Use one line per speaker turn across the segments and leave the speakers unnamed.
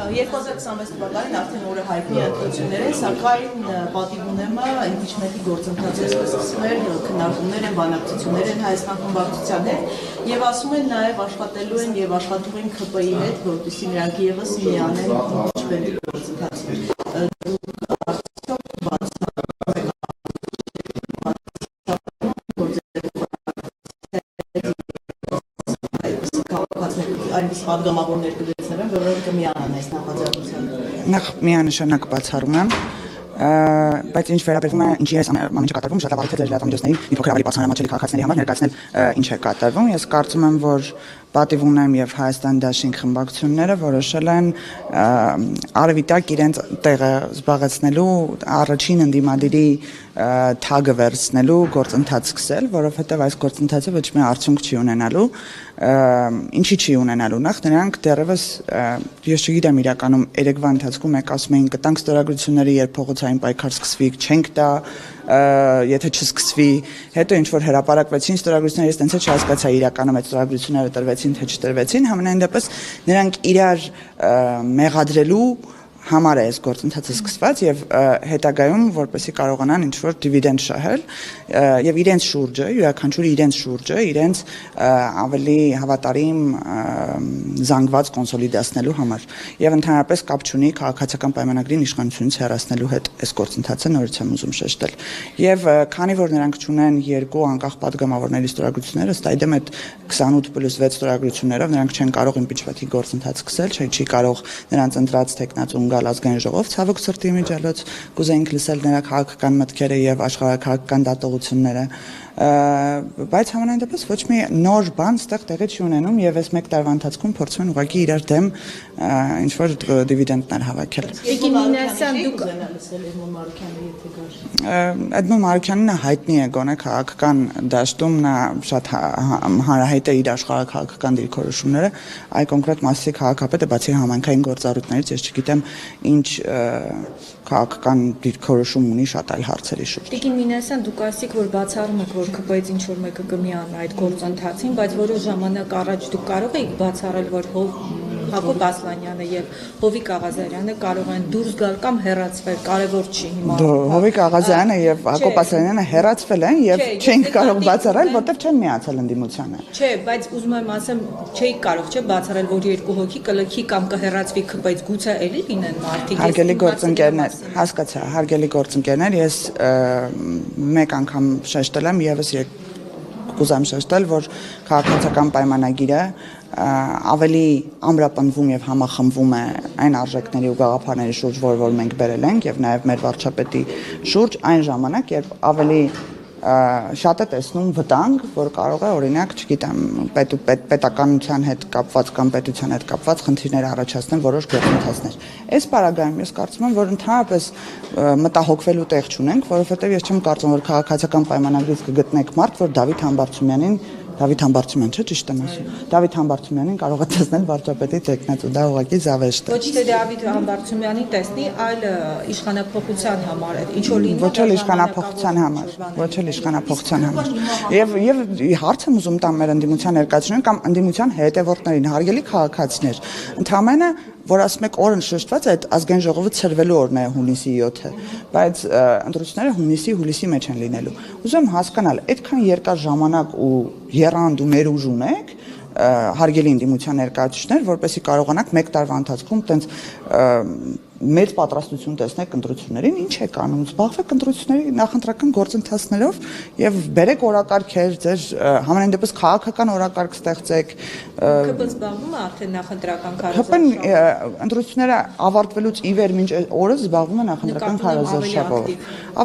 2026 թվականին արդեն օրը հայտնի ընտրություններ են, սակայն պատիվ ունեմ իմպիչմենտի գործընթացը սկսվել, քննարկումներ են, բանակցություններ են Հայաստան խմբակցության հետ եւ ասում են նաեւ աշխատելու են եւ աշխատում են ՔՊ-ի հետ, որպեսզի նրանք եւս միանեն իմպիչմենտի գործընթացին։ Այնպես պատգամավորներ կդեցնեն, որոնք կմիանան այս նախաձեռնությանը։
Նախ միանշանակ բացառում եմ, բայց ինչ վերաբերվում է ինչի է ամեն ինչ կատարվում, շատ լավ է լրատվամիջոցների մի փոքր ավելի բացահայտելի քաղաքացիների համար ներկայացնել ինչ է կատարվում։ Ես կարծում եմ, որ պատիվ ունեմ եւ Հայաստան Դաշինք խմբակցությունները որոշել են արևիտակ իրենց տեղը զբաղեցնելու առաջին ընդդիմադիրի թագը վերցնելու գործընթաց սկսել, որովհետեւ այս գործընթացը ոչ մի արդյունք չի ունենալու, ինչի չի ունենալու։ Նախ նրանք դեռևս ես չգիտեմ իրականում երեկվա ընթացքում եք ասում էին կտանք ստորագրությունները, երբ փողոցային պայքար սկսվի, չենք տա, եթե չսկսվի, հետո ինչ որ հրապարակվեցին ստորագրությունները, ես տենց չհասկացա իրականում այդ ստորագրությունները տրվեցին թե չտրվեցին, համենայն դեպս նրանք իրար մեղադրելու համար է այս գործընթացը սկսված եւ հետագայում որպեսզի կարողանան ինչ որ դիվիդենդ շահել եւ իրենց շուրջը, յուրաքանչյուրի իրենց շուրջը, իրենց ավելի հավատարիմ զանգված կոնսոլիդացնելու համար եւ ընդհանրապես կապ չունի քաղաքացիական պայմանագրին իշխանությունից հեռացնելու հետ այս գործընթացը նորից եմ ուզում շեշտել եւ քանի որ նրանք չունեն երկու անկախ падգամավորների ստորագրությունները, ըստ այդմ այդ 28+6 ստորագրություններով նրանք չեն կարող իմպիչմենտի գործընթաց սկսել, չի կարող նրանց ընտրած տեխնացուն ազգային ժողով ցավոք սրտի միջալոց կուզեինք լսել նրա քաղաքական մտքերը եւ աշխարհակաղակական դատողությունները բայց համենայն դեպս ոչ մի նոր բան ստեղ տեղի չի ունենում եւ այս մեկ տարվա ընթացքում փորձում են ուղղակի իրար դեմ ինչ որ դիվիդենդներ հավաքել։ Էդմոն Մարուքյանն հայտնի է գոնե քաղաքական դաշտում նա շատ հանրահայտ է իր աշխարհակաղակական դիրքորոշումները այ կոնկրետ մասի քաղաքապետը բացի համայնքային գործառույթներից ես չգիտեմ ինչ քաղաքական դիրքորոշում ունի շատ այլ հարցերի շուրջ։
Տիկին Մինասյան, դուք ասիք, որ բացառում եք, որ ԿՊ-ից ինչ որ մեկը կմիանա այդ գործընթացին, բայց որոշ ժամանակ առաջ դուք կարող եք բացառել, որ Հակոբ Ասլանյանը եւ Հովիկ Աղազարյանը կարող են դուրս գալ կամ հեռացվել, կարևոր չի հիմա։
Հովիկ Աղազարյանը եւ Հակոբ Ասլանյանը հեռացվել են եւ չենք կարող բացառել, որտեղ չեն միացել ընդդիմությանը։
Չէ, բայց ուզում եմ ասեմ, չէի կարող չէ բացառել, որ երկու հոգի կլքի կամ կհեռացվի ԿՊ-ից, գուցե էլի լինեն մարդիկ։
Հարգելի գործընկերներ, հասկացա, հարգելի գործընկերներ, ես մեկ անգամ շեշտել եմ եւս կուզեմ շեշտել, որ քաղաքացիական պայմանագիրը ավելի ամրապնդվում եւ համախմբվում է այն արժեքների ու գաղափարների շուրջ, որ մենք բերել ենք եւ նաեւ մեր վարչապետի շուրջ այն ժամանակ, երբ ավելի շատ է տեսնում վտանգ, որ կարող է օրինակ, չգիտեմ, պետականության հետ կապված կամ պետության հետ կապված խնդիրներ առաջացնել որոշ գործընթացներ։ Այս պարագայում ես կարծում եմ, որ ընդհանրապես մտահոգվելու տեղ չունենք, որովհետեւ ես չեմ կարծում, որ քաղաքացիական պայմանագրից կգտնեք մարդ, որ Դավիթ Համբարձումյան, չէ՞ ճիշտ եմ ասում։ Դավիթ Համբարձումյանին կարող է տեսնել վարչապետի տեխնացու, դա ուղղակի զավեշտ է։
Ոչ թե Դավիթ Համբարձումյանին տեսնի, այլ իշխանափոխության համար է։ Ինչ որ լինի։
Ոչ էլ իշխանափոխության համար, ոչ էլ իշխանափոխության համար։ Եվ հարց եմ ուզում տամ մեր ընդդիմության ներկայացուցիչներին կամ ընդդիմության հետևորդներին, հարգելի քաղաքացիներ, ընդհանրապես որ ասում եք օրն շեշտված է այդ ազգային ժողովը ցրվելու օրն է հունիսի 7-ը, բայց ընտրությունները հուլիսի մեջ են լինելու։ Ուզում եմ հասկանալ, այդքան երկար ժամանակ ու եռանդ ու ներուժ ունեք, հարգելի ընդդիմության ներկայացուցիչներ, որպեսզի կարողանաք մեկ տարվա ընթացքում տենց մեծ պատրաստություն տեսնեք ընտրություններին, ինչ եք անում, զբաղվեք ընտրությունների նախընտրական գործընթացներով եւ բերեք օրակարգեր, ձեր համենայն դեպս քաղաքական օրակարգ ստեղծեք։
ԿՊ-ն զբաղվում է արդեն նախընտրական
քարոզարշավով։ ԿՊ-ն ընտրությունները ավարտվելուց ի վեր մինչ օրս զբաղվում է նախընտրական քարոզարշավով։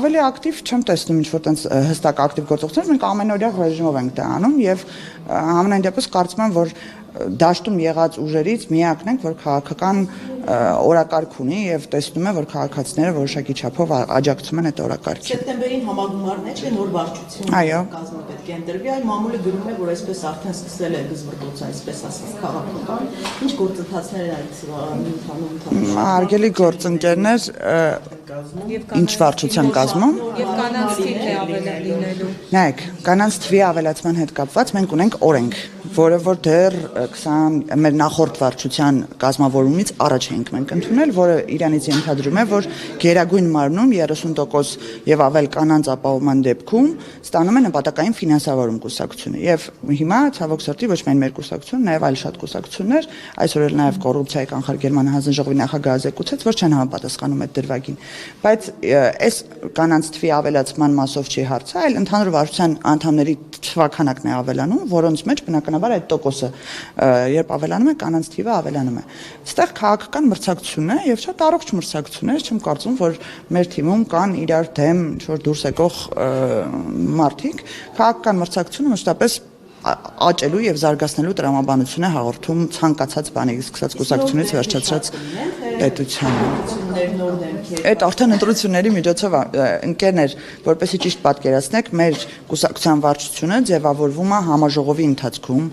Ավելի ակտիվ չեմ տեսնում ինչ որ տենց հստակ ակտիվ գործողություններ, մենք ամենօրյա ռեժիմով ենք դա անում եւ համենայն դեպս կարծում եմ, որ դաշտում եղած ուժերից միակն ենք, որ քաղաքական օրակարգ ունի եւ տեսնում է, որ քաղաքացիները որոշակի չափով աջակցում են այդ օրակարգին։
Սեպտեմբերին համագումարն է, չէ՞, նոր վարչություն կազմապետք է ընտրվի, այ մամուլը գրում է, որ այսպես արդեն սկսել է գզվռտոցը, այսպես ասած, քաղաքական։ Ինչ գործընթացներ են ընթանում։
Հարգելի գործընկերներ, ինչ վարչության կազմում
եւ կանանց թիվ է ավելան լինելու։
Նայեք, կանանց թվի ավելացման հետ կապված մենք ունենք օրենք որը որ դեռ 20 մեր նախորդ վարչության կազմավորումից առաջ էինք մենք ընդունել, որը իրանից ենթադրում է, որ գերագույն մարմնում 30% եւ ավել կանանց ապահովման դեպքում ստանում է նպատակային ֆինանսավորում կուսակցությունը։ Եվ հիմա ցավոք սրտի ոչ միայն մեր կուսակցությունը, նաեւ այլ շատ կուսակցություններ, այսօր էլ նաեւ կոռուպցիայի կանխարգելման հանձնաժողովի նախագահը զեկուցեց, որ չեն համապատասխանում այդ դրվագին։ Բայց այս կանանց թվի ավելացման մասով չի հարցը, այլ ընդհանուր վարչության անդամների թվաքանակն է ավելանում, որոնց մեջ բնականաբար այդ տոկոսը երբ ավելանում է, կանանց թիվը ավելանում է։ Այստեղ քաղաքական մրցակցություն է եւ շատ առողջ մրցակցություն է, չեմ կարծում, որ մեր թիմում կան իրար դեմ ինչ-որ դուրս եկող մարդիկ, քաղաքական մրցակցությունը մշտապես աճելու եւ զարգացնելու տրամաբանություն է հաղորդում ցանկացած բանի, սկսած կուսակցությունից վերջացրած պետությանը։ Այդ արդեն ընտրությունների միջոցով ընկերներ, որպեսզի ճիշտ պատկերացնեք, մեր կուսակցության վարչությունը ձևավորվում է համաժողովի ընթացքում,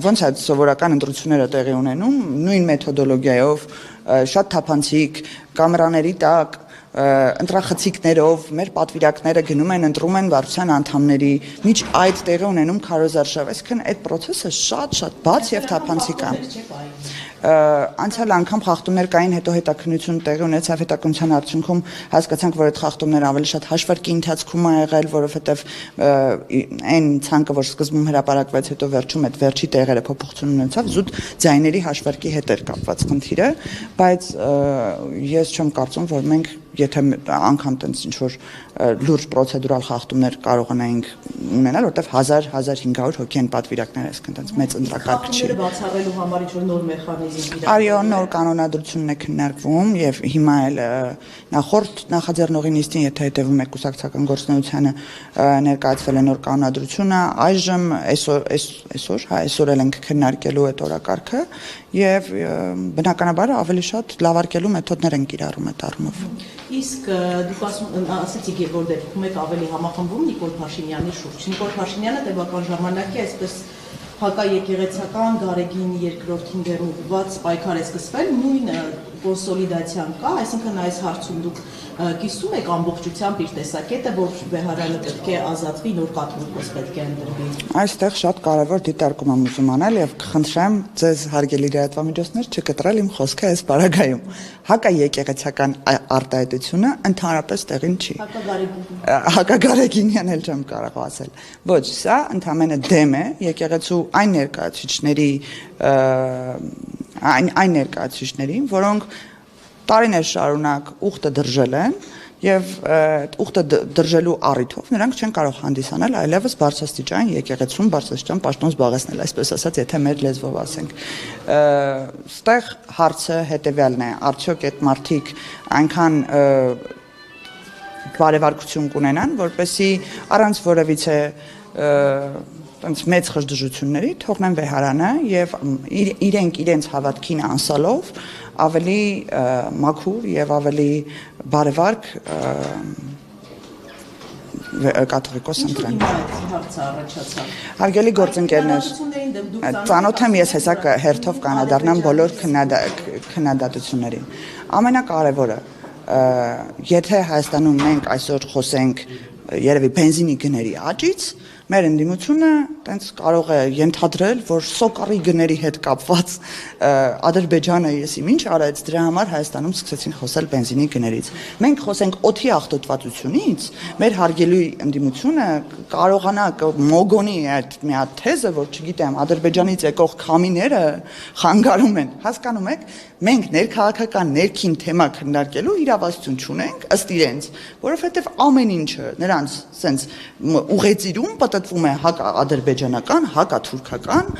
ոնց է սովորական ընտրությունները տեղի ունենում, նույն մեթոդոլոգիայով, շատ թափանցիկ կամերաների տակ ընտրախցիկներով մեր պատվիրակները գնում են ընտրում են վարչության անդամների միջ այդ տեղի ունենում քարոզարշավ, այսինքն այդ process-ը շատ բաց եւ թափանցիկ է։ Անցյալ անգամ խախտումներ կային, հետո հետաքննություն տեղի ունեցավ, հետաքննության արդյունքում հասկացանք, որ այդ խախտումները ավելի շատ հաշվարկի ընթացքում է եղել, որովհետեւ այն ցանկը, որ սկզբում հրապարակվեց, հետո վերջում այդ վերջի տեղերը փոփոխություն ունեցավ, զուտ ձայների հաշվարկի հետ էր կապված խնդիրը, բայց ես չեմ կարծում, որ մենք եթե անգամ տենց ինչ-որ լուրջ պրոցեդուրալ խախտումներ կարողանայինք ունենալ, որտեվ 1000-1500 հոգի են պատվիրակներ, այսինքն տենց մեծ ընտրակարգ չի։
Խախտումները բացառելու համար ինչ-որ նոր մեխանիզմ
Այո, նոր կանոնադրությունն է քննարկվում եւ հիմա էլ նախորդ նախաձեռնողի նիստին, եթե հետեւում եք կուսակցական գործունեությանը, ներկայացվել է նոր կանոնադրությունը, այժմ այսօր էլ ենք քննարկելու այդ օրակարգը եւ բնականաբար ավելի շատ լավարկելու մեթոդներ են կիրառում այդ առումով։
Իսկ դուք ասացիք, որ դեպքում եք ավելի համախմբում Նիկոլ Փաշինյանի շուրջ։ Նիկոլ Փաշինյանը տևական ժամանակի այսպես հակաեկեղեցական Գարեգին երկրորդին դեմ ուղղված պայքար է սկսվել, նույն կոնսոլիդացիան կա, այսինքն այս հարցում դուք կիսում եք ամբողջությամբ իր տեսակետը, որ Բեհարյանը պետք է ազատվի, նոր կաթողիկոս պետք է ընտրվի։
Այստեղ շատ կարևոր դիտարկում եմ ուզում անել եւ կխնդրեմ ձեզ հարգելի լրատվամիջոցներ չկտրել իմ խոսքը այս բaragայում։ Հակաեկեղեցական արտահայտությունը ընդհանրապես տեղին չի։ Հակագարեգինյան էլ չեմ կարող ասել։ Ոչ, սա ընդհանրապես դեմ է եկեղեցու այն ներկայացուցիչներին, որոնք տարիներ շարունակ ուխտը դրժել են եւ ուխտը դրժելու առիթով նրանք չեն կարող հանդիսանալ այլևս բարձրաստիճան եկեղեցում բարձրաստիճան պաշտոն զբաղեցնել, այսպես ասած, եթե մեր լեզվով ասենք։ Ստեղ հարցը հետեւյալն է, արդյոք այդ մարդիկ այնքան բարեվարկություն կունենան, որպեսզի առանց որևիցե տենց մեծ խժդժությունների թողնեն Բեհարյանը եւ իրենց հավատքին անսալով ավելի մաքուր եւ ավելի բարեվարկ կաթողիկոս ընտրեն։ Հարգելի գործընկերներ, ծանոթ եմ ես հեսա հերթով կանադառնամ բոլոր քննադատություններին։ Ամենակարևորը, եթե Հայաստանում մենք այսօր խոսենք երևի բենզինի գների աճից, մեր ընդդիմությունը տենց կարող է ենթադրել, որ սոկարի գների հետ կապված Ադրբեջանը եսիմ ինչ արեց, դրա համար Հայաստանում սկսեցին խոսել բենզինի գներից։ Մենք խոսենք օդի աղտոտվածությունից, մեր հարգելի ընդդիմությունը կարողանա մոգոնի այդ մի հատ թեզը, որ չգիտեմ, Ադրբեջանից եկող քամիները խանգարում են, հասկանում եք, մենք ներքաղաքական ներքին թեմա քննարկելու իրավասություն չունենք ըստ իրենց, որովհետև ամեն ինչը նրանց սենց ուղեծիրում պատտվում է հակաադրբեջանական, հակաթուրքական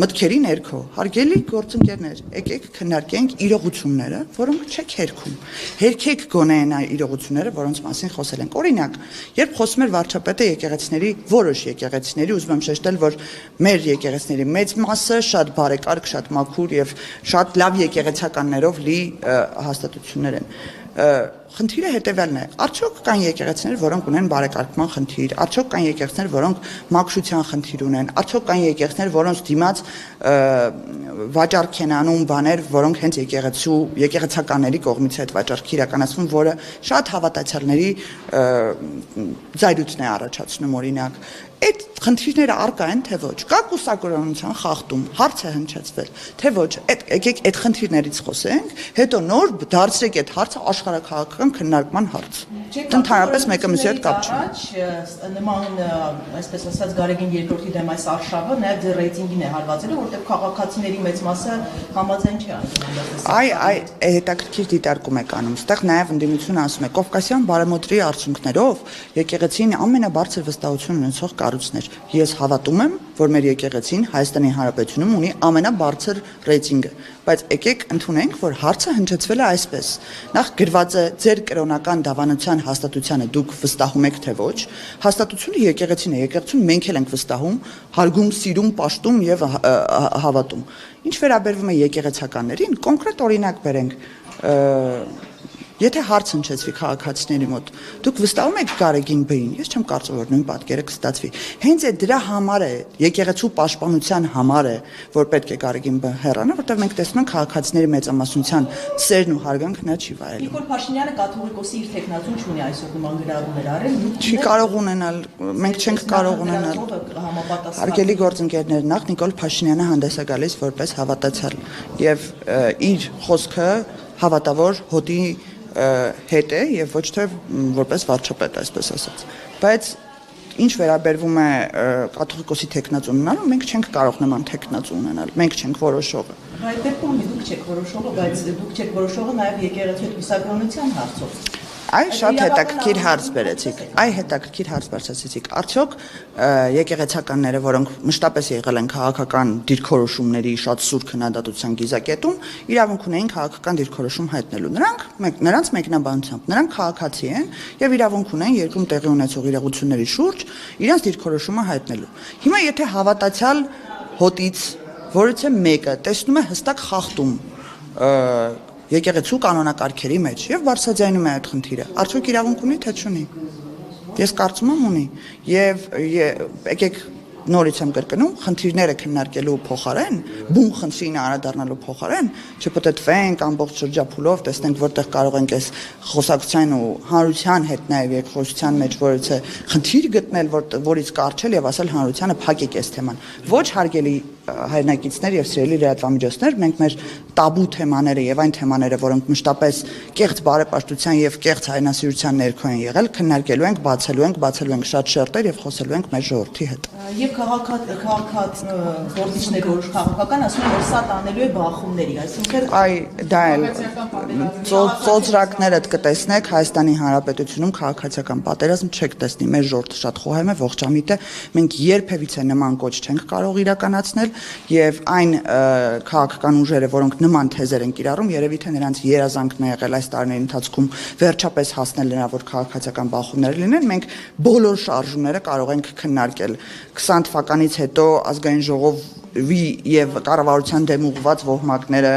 մտքերի ներքո։ Հարգելի գործընկերներ, եկեք քննարկենք իրողությունները, որոնք չեք հերքում։ Հերքեք գոնե այն իրողությունները, որոնց մասին խոսել ենք։ Օրինակ, երբ խոսում էր վարչապետը եկեղեցիների, որոշ եկեղեցիների, ուզում եմ շեշտել, որ մեր եկեղեցիների մեծ մասը շատ բարեկարգ, շատ մաքուր եւ շատ լավ եկեղեցականներով լի հաստատություններ են։ Խնդիրը հետևյալն է. արդյոք կան եկեղեցիներ, որոնք ունեն բարեկարգման խնդիր, արդյոք կան եկեղեցիներ, որոնք մաքրության խնդիր ունեն, արդյոք կան եկեղեցիներ, որոնց դիմաց վաճառք են անում բաներ, որոնք հենց եկեղեցականների կողմից այդ վաճառքը իրականացվում, որը շատ հավատացյալների զայրույթն է առաջացնում, օրինակ, Այդ խնդիրները առկա են, թե ոչ։ Կա կուսակրոնության խախտում, հարց է հնչեցվել, թե ոչ։ Եկեք այդ խնդիրներից խոսենք, հետո նոր դարձրեք այդ հարցը աշխարհաքաղաքական քննարկման հարց։ Ընդհանրապես մեկը մյուսի հետ կապ չունի։
Նման, այսպես ասած, Գարեգին երկրորդի դեմ այս արշավը նաև ձեր ռեյտինգին է հարվածելու, որտեղ քաղաքացիների մեծ մասը համաձայն չի
Այ հետաքրքիր դիտարկում եք անում։ Այստեղ նաև ընդդիմությունը ասում է Կովկասյան բարեմոտրի արդյունքներով եկեղեցին ամենաբարձր վստահություն ունեցող կառույցներ։ Ես հավատում եմ, որ մեր եկեղեցին Հայաստանի Հանրապետությունում ունի ամենաբարձր ռեյտինգը, բայց եկեք ընդունենք, որ հարցը հնչեցվել է այսպես։ Նախ գրված է ձեր կրոնական դավանության հաստատությանը դուք վստահում եք թե ոչ։ Հաստատությունը եկեղեցին է, եկեղեցուն մենք էլ ենք վստահում, հարգում, սիրում, պաշտում եւ հավատում։ Ինչ վերաբերվում է եկեղեցականներին, կոնկրետ օրինակ բերենք, եթե հարց հնչեցվի քաղաքացիների մոտ, դուք վստահում եք Գարեգին Բ-ին, ես չեմ կարծում, որ նույն պատկերը կստացվի։ Հենց այդ դրա համար է, եկեղեցու պաշտպանության համար է, որ պետք է Գարեգին Բ հեռանա, որտեղ մենք տեսնում ենք քաղաքացիների մեծամասնության սերն ու հարգանքը նա չի վայելում։
Նիկոլ Փաշինյանը կաթողիկոսի իր տեխնացուն չունի այսօր նման գրառումներ արել։
Չի կարող ունենալ, մենք չենք կարող ունենալ։ Հարգելի գործընկերներ, նախ Նիկոլ Փաշինյանը հանդես է գալիս որպես հավատացյալ եւ իր խոսքը հավատավոր հոտի հետ է եւ ոչ թե որպես վարչապետ, այսպես ասած։ Բայց ինչ վերաբերվում է կաթողիկոսի տեխնացուն ունենալու, մենք չենք կարող նման տեխնացու ունենալ, մենք չենք որոշողը։
Այդ դեպքում դուք չեք որոշողը, բայց դուք չեք որոշողը նաեւ եկեղեցու կուսակրոնության հարցով։
Այ շատ հետաքրքիր հարց բերեցիք։ Այ հետաքրքիր հարց բարձրացիք։ Արդյոք եկեղեցականները, որոնք մշտապես եղել են քաղաքական դիրքորոշումների շատ սուր քննադատության գիզակետում, իրավունք ունեին քաղաքական դիրքորոշում հայտնելու։ Նրանց մեկնաբանությամբ նրանք քաղաքացի են եւ իրավունք ունեն երկրում տեղի ունեցող իրողությունների շուրջ իրենց դիրքորոշումը հայտնելու։ Հիմա եթե հավատացյալ հոտից, որից է մեկը, տեսնում է հստակ խախտում եկեղեցու կանոնակարգերի մեջ եւ բարձրաձայնում է այդ խնդիրը, արդյոք իրավունք ունի թե չունի։ Ես կարծում եմ ունի եւ եկեք նորից եմ կրկնում, խնդիրները քննարկելու փոխարեն, բուն խնդրին անդրադառնալու փոխարեն, չպտտվենք ամբողջ շրջափուլով, տեսնենք որտեղ կարող ենք այս խոսակցության ու հանրության հետ նաեւ երկխոսության մեջ որից է խնդիր գտնել, որից կարճել եւ ասել հանրությանը փակեք այս թեման։ Ոչ հարգելի հայրենակիցներ եւ սիրելի լրատվամիջոցներ, մենք մեր տաբու թեմաները եւ այն թեմաները, որոնք մշտապես կեղծ բարեպաշտության եւ կեղծ հայրենասիրության ներքո են եղել, քննարկելու ենք, բացելու ենք շատ շերտեր եւ խոսելու ենք մեր ժողովրդի հետ։
Եվ գործիչներ որոշ քաղաքական ասում են, որ սա տանելու է բախումների, այսինքն
այ դա էլ ծոծրակներդ կտեսնեք Հայաստանի Հանրապետությունում քաղաքացիական պատերազմ չեք տեսնի, մեր ժողովուրդը շատ խոհեմ է, ողջամիտ է, մենք երբևիցե նման կոչ չենք կարող իրականացնել եւ այն քաղաքական ուժերը, որոնք նման թեզեր են կիրառում, երևի թե նրանց երազանքն է եղել այս տարիների ընթացքում վերջապես հասնել նրան, որ քաղաքացիական բախումներ լինեն, մենք բոլոր շարժումները կարող ենք քննարկել 20 թվականից հետո ազգային ժողովի եւ կառավարության դեմ ուղղված ոհմակները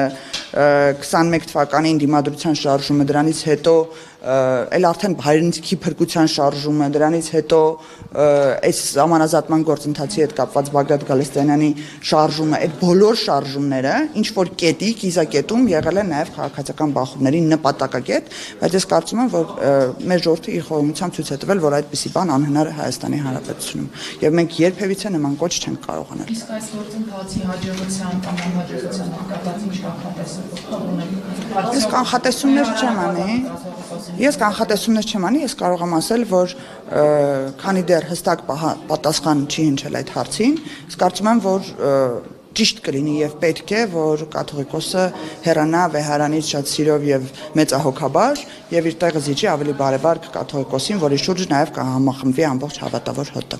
21 թվականին դիմադրության շարժումը դրանից հետո էլ արդեն հայրենիքի փրկության շարժումը դրանից հետո այս ժամանազատման գործընթացի հետ կապված Բագրատ Գալստյանյանի շարժումը այդ բոլոր շարժումները ինչ որ կետի կիզակետում եղել են նաև քաղաքացիական բախումների նպատակակետ, բայց ես կարծում եմ, որ մեր ժողովուրդը իր խորհրդությամբ ցույց է տվել, որ այդպիսի բան անհնար է Հայաստանի Հանրապետությունում եւ մենք երբևիցե նման կոչ չենք կարող անել։
Իսկ այս գործընթացի հաջողության կամ անհաջողության կապված ինչ կանխատեսում
Ես կանխատեսումներ չեմ անի, ես կարող եմ ասել, որ քանի դեռ հստակ պատասխան չի հնչել այդ հարցին, ես կարծում եմ, որ ճիշտ կլինի եւ պետք է, որ կաթողիկոսը հեռանա վեհարանից շատ սիրով եւ մեծահոգաբար եւ իր տեղը զիջի ավելի բարեբար կաթողիկոսին, որի շուրջ նաեւ կհամախմբվի ամբողջ հավատավոր հոտը։